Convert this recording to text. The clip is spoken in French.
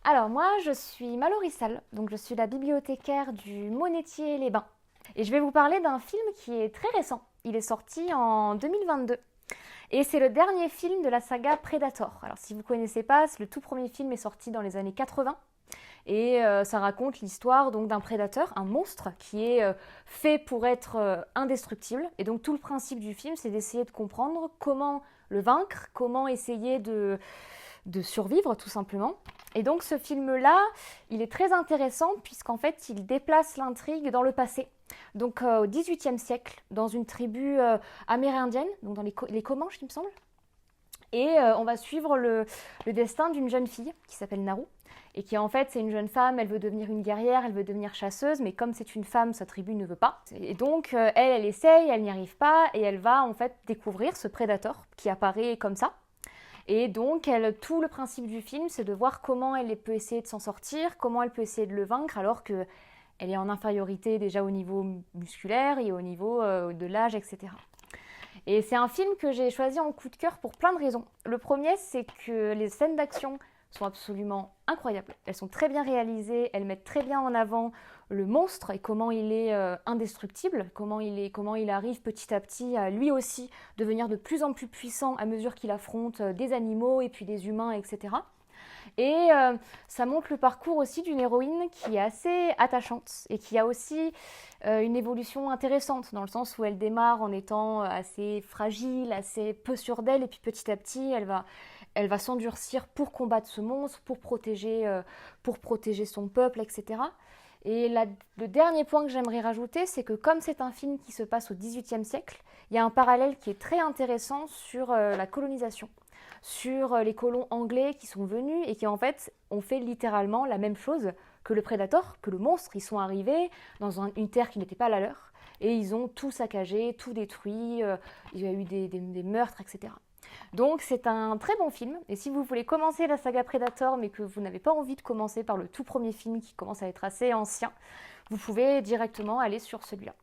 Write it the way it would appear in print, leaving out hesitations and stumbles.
Alors moi, je suis Mallory Sall, donc je suis la bibliothécaire du Monétier-les-Bains. Et je vais vous parler d'un film qui est très récent. Il est sorti en 2022. Et c'est le dernier film de la saga Predator. Alors si vous ne connaissez pas, le tout premier film est sorti dans les années 80. Et ça raconte l'histoire donc d'un prédateur, un monstre qui est fait pour être indestructible. Et donc tout le principe du film, c'est d'essayer de comprendre comment le vaincre, comment essayer de survivre tout simplement. Et donc ce film-là, il est très intéressant puisqu'en fait il déplace l'intrigue dans le passé. Donc au XVIIIe siècle, dans une tribu amérindienne, donc dans les Comanches il me semble. Et on va suivre le destin d'une jeune fille qui s'appelle Naru. Et qui en fait c'est une jeune femme, elle veut devenir une guerrière, elle veut devenir chasseuse, mais comme c'est une femme, sa tribu ne veut pas. Et donc elle essaye, elle n'y arrive pas, et elle va en fait découvrir ce prédateur qui apparaît comme ça. Et donc, tout le principe du film, c'est de voir comment elle peut essayer de s'en sortir, comment elle peut essayer de le vaincre, alors qu'elle est en infériorité déjà au niveau musculaire et au niveau de l'âge, etc. Et c'est un film que j'ai choisi en coup de cœur pour plein de raisons. Le premier, c'est que les scènes d'action sont absolument incroyables. Elles sont très bien réalisées, elles mettent très bien en avant le monstre et comment il est indestructible, comment il arrive petit à petit à lui aussi devenir de plus en plus puissant à mesure qu'il affronte des animaux et puis des humains, etc. Et ça montre le parcours aussi d'une héroïne qui est assez attachante et qui a aussi une évolution intéressante dans le sens où elle démarre en étant assez fragile, assez peu sûre d'elle et puis petit à petit elle va s'endurcir pour combattre ce monstre, pour protéger son peuple, etc. Et le dernier point que j'aimerais rajouter, c'est que comme c'est un film qui se passe au XVIIIe siècle, il y a un parallèle qui est très intéressant sur la colonisation, sur les colons anglais qui sont venus et qui en fait ont fait littéralement la même chose que le Predator, que le monstre. Ils sont arrivés dans une terre qui n'était pas la leur et ils ont tout saccagé, tout détruit, il y a eu des meurtres, etc. Donc c'est un très bon film et si vous voulez commencer la saga Predator mais que vous n'avez pas envie de commencer par le tout premier film qui commence à être assez ancien, vous pouvez directement aller sur celui-là.